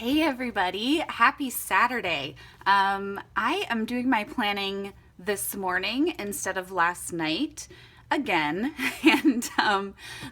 Hey everybody, happy Saturday. I am doing my planning this morning instead of last night again. And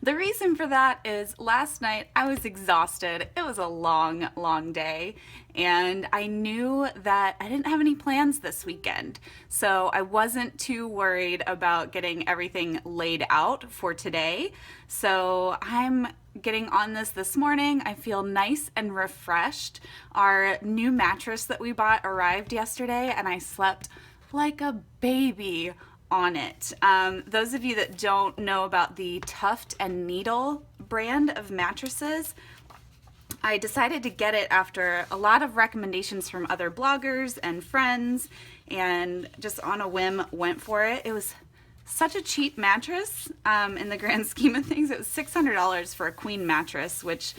the reason for that is last night I was exhausted. It was a long, long day, and I knew that I didn't have any plans this weekend. So I wasn't too worried about getting everything laid out for today. So I'm getting on this morning. I feel nice and refreshed. Our new mattress that we bought arrived yesterday, and I slept like a baby on it. Those of you that don't know about the Tuft and Needle brand of mattresses, I decided to get it after a lot of recommendations from other bloggers and friends, and just on a whim went for it. It was such a cheap mattress in the grand scheme of things. It was $600 for a queen mattress, which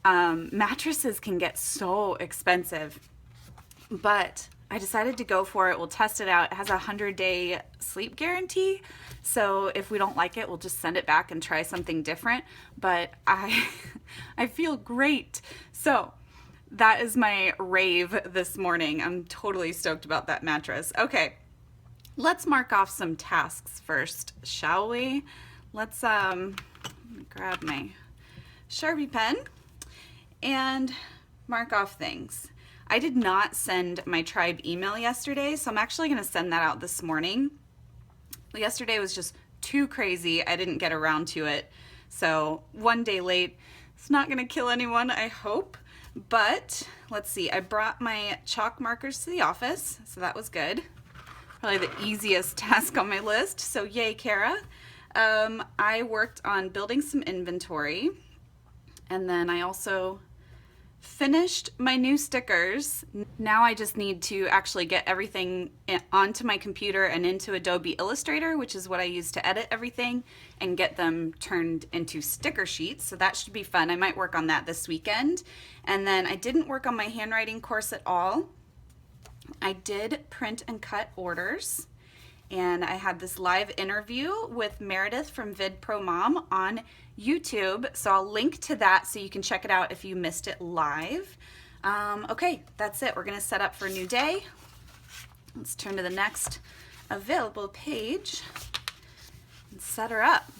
mattresses can get so expensive. But I decided to go for it. We'll test it out. It has a 100-day sleep guarantee. So if we don't like it, we'll just send it back and try something different. But I feel great. So that is my rave this morning. I'm totally stoked about that mattress. Okay. Let's mark off some tasks first, shall we? Let's grab my Sharpie pen and mark off things. I did not send my tribe email yesterday, so I'm actually going to send that out this morning. Yesterday was just too crazy. I didn't get around to it. So one day late. It's not going to kill anyone, I hope. But let's see. I brought my chalk markers to the office, so that was good. Probably the easiest task on my list, so yay, Kara. I worked on building some inventory, and then I also finished my new stickers. Now I just need to actually get everything onto my computer and into Adobe Illustrator, which is what I use to edit everything, and get them turned into sticker sheets, so that should be fun. I might work on that this weekend. And then I didn't work on my handwriting course at all. I did print and cut orders, and I had this live interview with Meredith from Vid Pro Mom on YouTube, so I'll link to that so you can check it out if you missed it live. Okay, that's it. We're gonna set up for a new day. Let's turn to the next available page and set her up.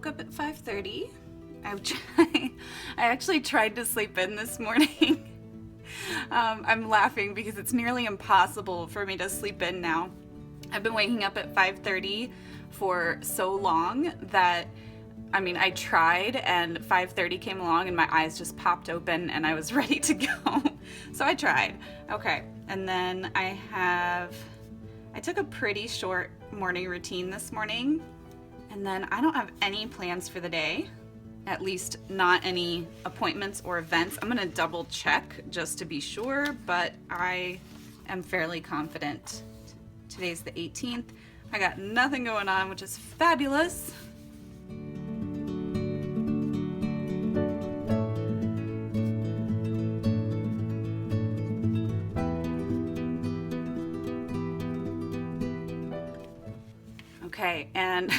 Up at 5:30. I actually tried to sleep in this morning. I'm laughing because it's nearly impossible for me to sleep in now. I've been waking up at 5:30 for so long that, I mean, I tried, and 5:30 came along and my eyes just popped open and I was ready to go. So I tried. Okay, and then I took a pretty short morning routine this morning. And then I don't have any plans for the day, at least not any appointments or events. I'm gonna double check just to be sure, but I am fairly confident. Today's the 18th. I got nothing going on, which is fabulous. Okay, and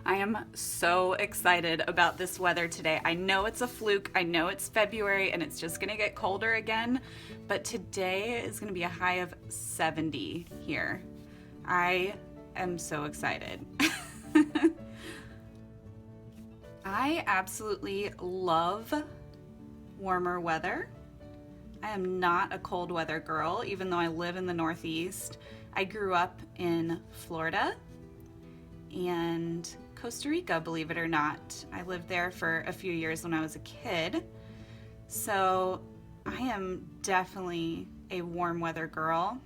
I am so excited about this weather today. I know it's a fluke, I know it's February and it's just gonna get colder again, but today is gonna be a high of 70 here. I am so excited. I absolutely love warmer weather. I am not a cold weather girl, even though I live in the Northeast. I grew up in Florida and Costa Rica, believe it or not. I lived there for a few years when I was a kid. So I am definitely a warm weather girl.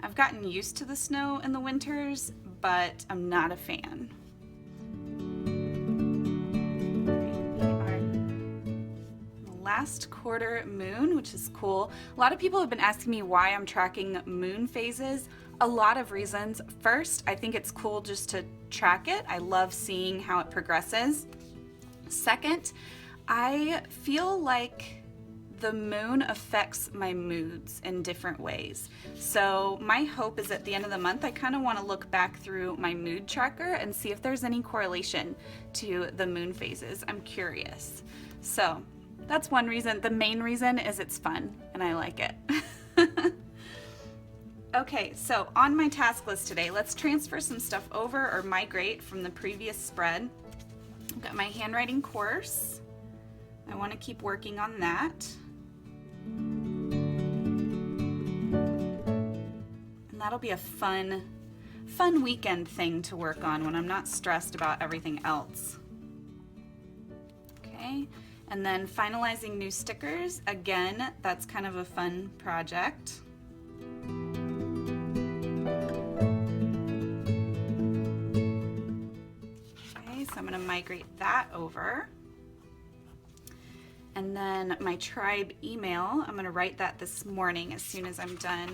I've gotten used to the snow in the winters, but I'm not a fan. last quarter moon, which is cool. A lot of people have been asking me why I'm tracking moon phases. A lot of reasons. First, I think it's cool just to track it. I love seeing how it progresses. Second, I feel like the moon affects my moods in different ways. So my hope is at the end of the month, I kind of want to look back through my mood tracker and see if there's any correlation to the moon phases. I'm curious. So that's one reason. The main reason is it's fun and I like it. Okay, so on my task list today, let's transfer some stuff over or migrate from the previous spread. I've got my handwriting course. I want to keep working on that. And that'll be a fun weekend thing to work on when I'm not stressed about everything else. Okay, and then finalizing new stickers. Again, that's kind of a fun project. So I'm going to migrate that over. And then my tribe email, I'm going to write that this morning as soon as I'm done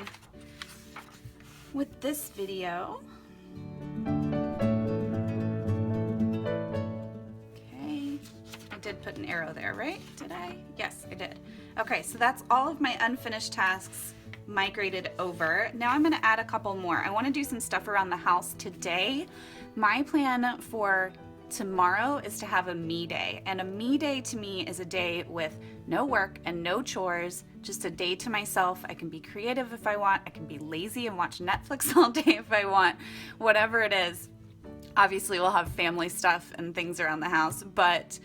with this video. Okay, I did put an arrow there, right? Did I? Yes, I did. Okay, so that's all of my unfinished tasks migrated over. Now I'm going to add a couple more. I want to do some stuff around the house today. My plan for tomorrow is to have a me day, and a me day to me is a day with no work and no chores, just a day to myself. I can be creative if I want, I can be lazy and watch Netflix all day if I want, whatever it is. Obviously we'll have family stuff and things around the house, but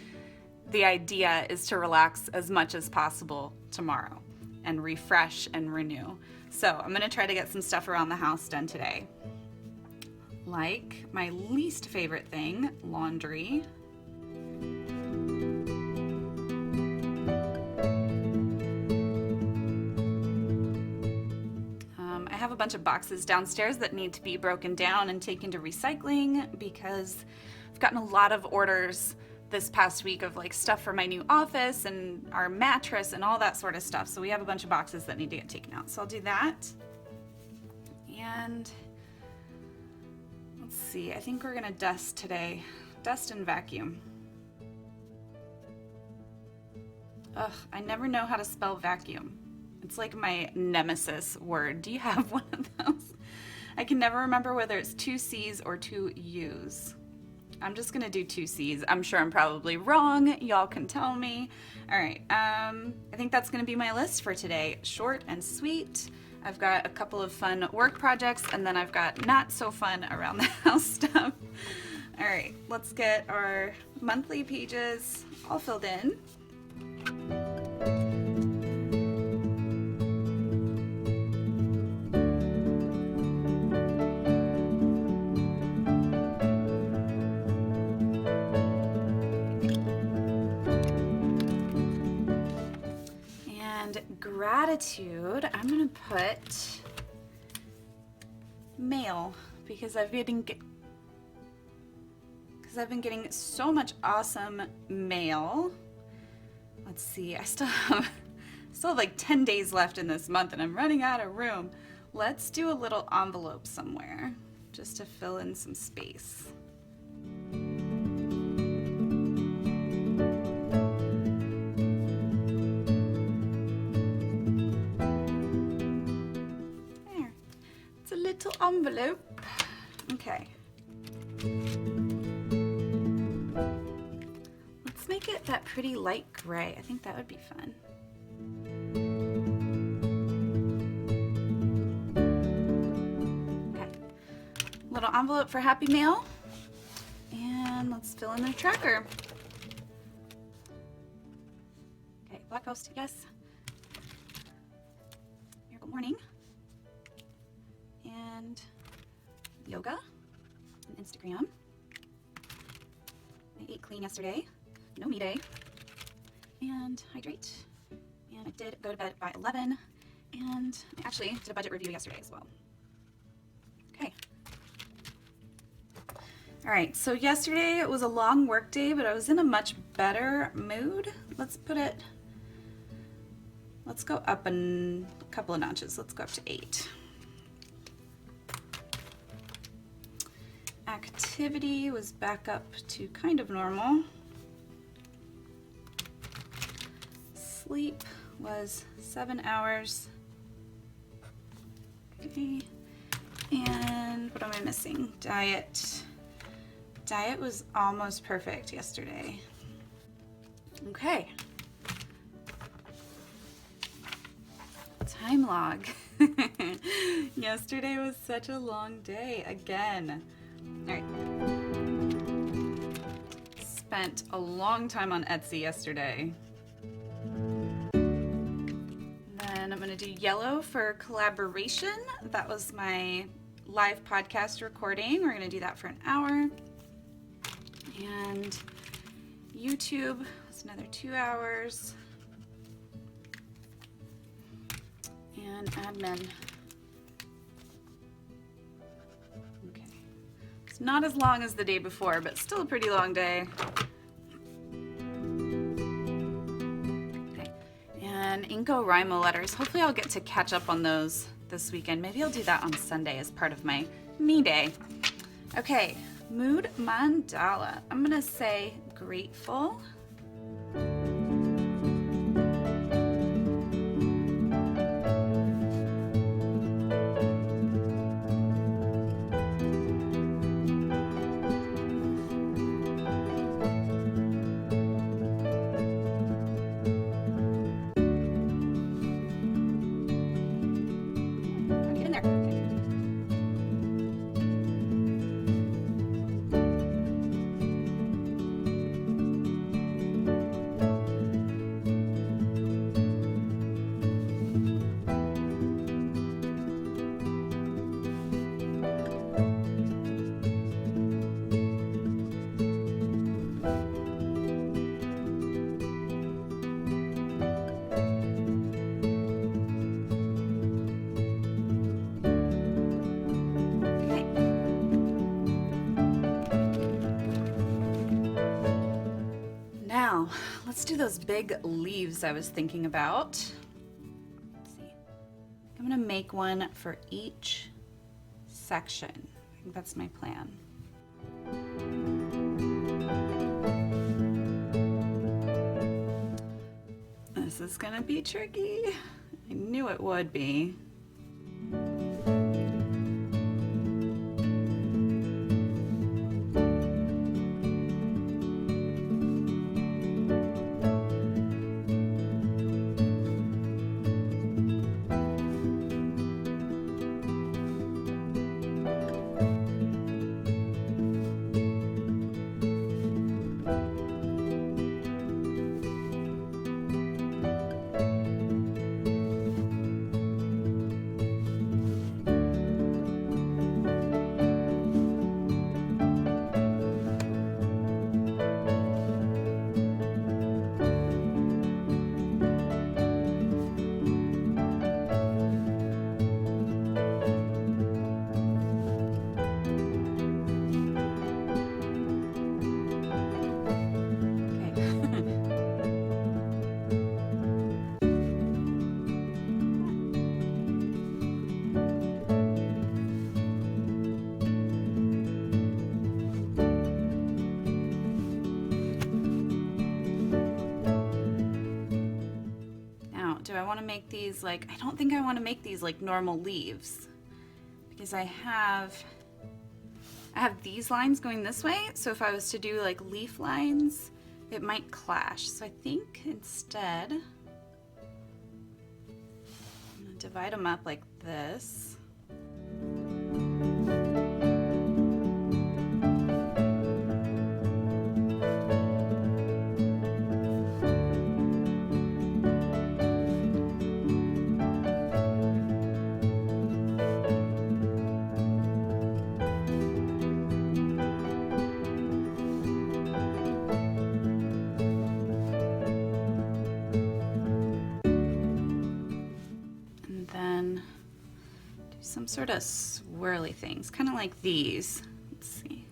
the idea is to relax as much as possible tomorrow and refresh and renew. So I'm gonna try to get some stuff around the house done today. Like my least favorite thing, laundry. I have a bunch of boxes downstairs that need to be broken down and taken to recycling because I've gotten a lot of orders this past week of like stuff for my new office and our mattress and all that sort of stuff. So we have a bunch of boxes that need to get taken out. So I'll do that. And let's see, I think we're gonna dust today. Dust and vacuum. Ugh, I never know how to spell vacuum. It's like my nemesis word. Do you have one of those? I can never remember whether it's 2 C's or 2 U's. I'm just gonna do 2 C's. I'm sure I'm probably wrong. Y'all can tell me. All right, I think that's gonna be my list for today. Short and sweet. I've got a couple of fun work projects, and then I've got not so fun around the house stuff. All right, let's get our monthly pages all filled in. Gratitude, I'm gonna put mail because I've been getting so much awesome mail. Let's see, I still have like 10 days left in this month and I'm running out of room. Let's do a little envelope somewhere just to fill in some space. Little envelope. Okay. Let's make it that pretty light gray. I think that would be fun. Okay. Little envelope for Happy Mail. And let's fill in the tracker. Okay, Black Post, yes. Miracle Morning. And yoga and Instagram. I ate clean yesterday, no me day, and hydrate. And I did go to bed by 11, and I actually did a budget review yesterday as well. Okay. All right, so yesterday it was a long work day, but I was in a much better mood. Let's put it Let's go up a couple of notches. Let's go up to 8. Activity was back up to kind of normal. Sleep was 7 hours. Okay. And what am I missing? Diet. Diet was almost perfect yesterday. Okay. Time log. Yesterday was such a long day again. All right. Spent a long time on Etsy yesterday. Then I'm gonna do yellow for collaboration. That was my live podcast recording. We're gonna do that for an hour. And YouTube was another 2 hours. And admin. Okay. It's not as long as the day before, but still a pretty long day. Okay. And NaNoWriMo letters. Hopefully I'll get to catch up on those this weekend. Maybe I'll do that on Sunday as part of my me day. Okay, mood mandala. I'm gonna say grateful. Now, let's do those big leaves I was thinking about. Let's see. I'm gonna make one for each section. I think that's my plan. This is gonna be tricky. I knew it would be. Do I want to make these like, I don't think I want to make these like normal leaves because I have these lines going this way. So if I was to do like leaf lines, it might clash. So I think instead, I'm gonna divide them up like this. Some sort of swirly things, kind of like these. Let's see.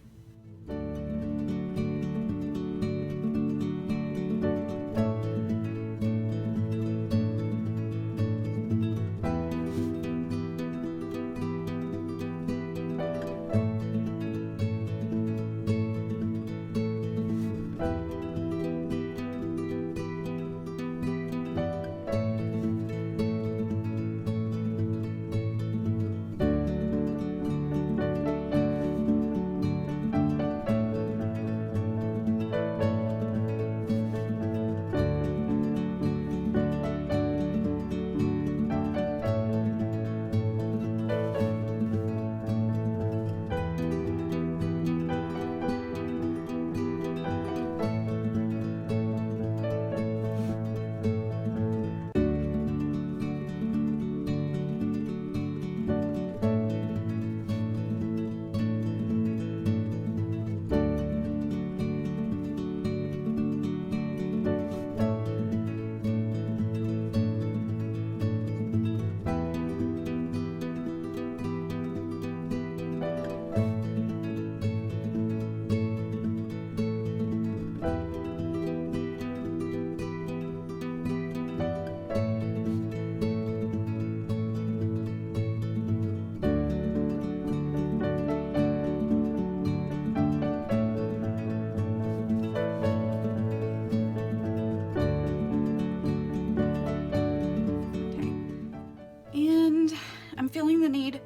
feeling the need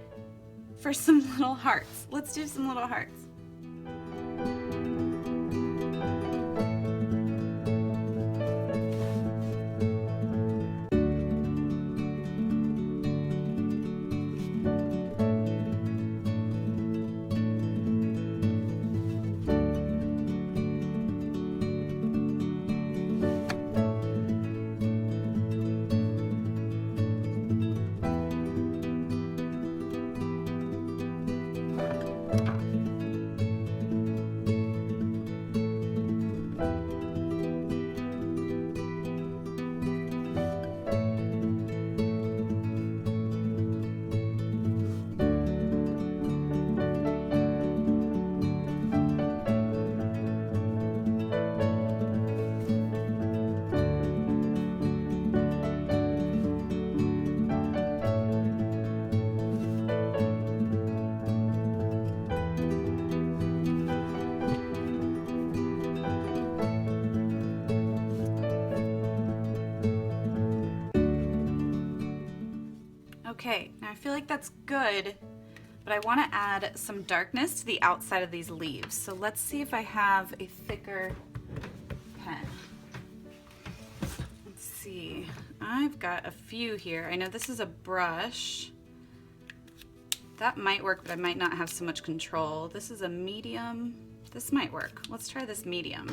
for some little hearts. Let's do some little hearts. Okay, now I feel like that's good, but I want to add some darkness to the outside of these leaves. So let's see if I have a thicker pen. Let's see. I've got a few here. I know this is a brush. That might work, but I might not have so much control. This is a medium. This might work. Let's try this medium.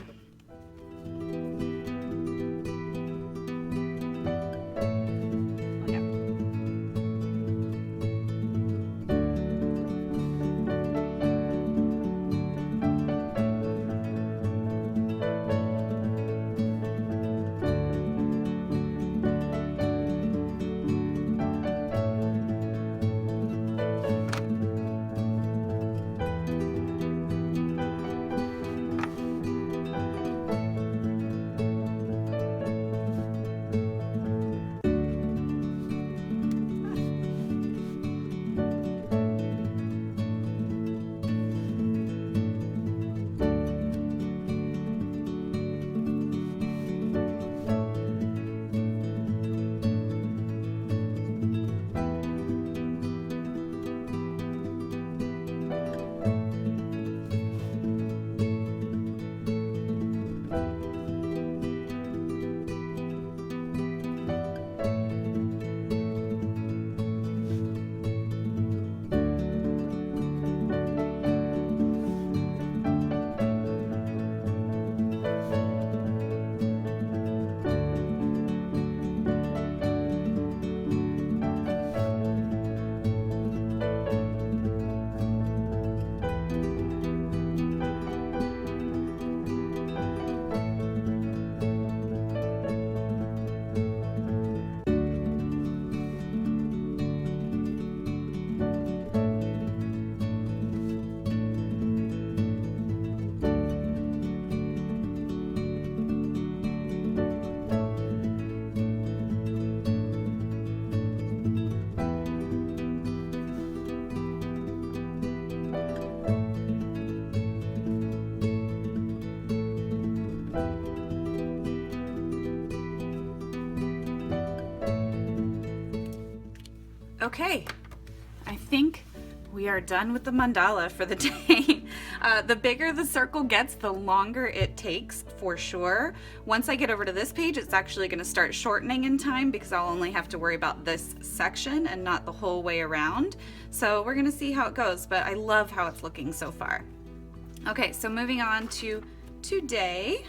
Okay, I think we are done with the mandala for the day. The bigger the circle gets, the longer it takes for sure. Once I get over to this page, it's actually going to start shortening in time because I'll only have to worry about this section and not the whole way around. So we're going to see how it goes, but I love how it's looking so far. Okay, so moving on to today.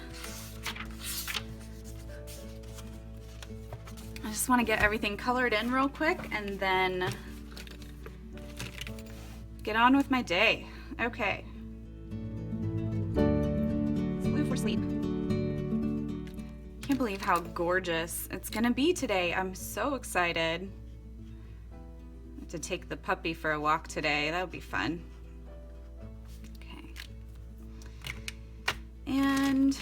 I just want to get everything colored in real quick and then get on with my day. Okay. Let's move for sleep. Can't believe how gorgeous it's gonna be today. I'm so excited to take the puppy for a walk today. That would be fun. Okay. And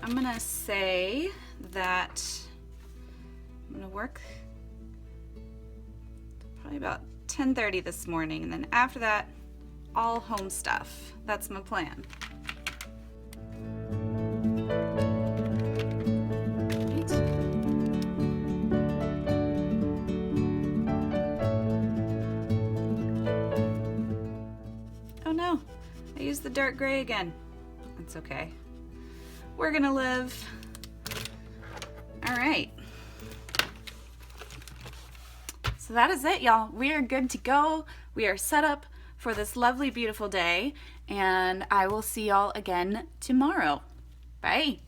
I'm gonna say that I'm gonna work probably about 10:30 this morning, and then after that, all home stuff. That's my plan. Right. dark gray again. It's okay. We're gonna live. All right. So that is it, y'all. We are good to go. We are set up for this lovely, beautiful day, and I will see y'all again tomorrow. Bye.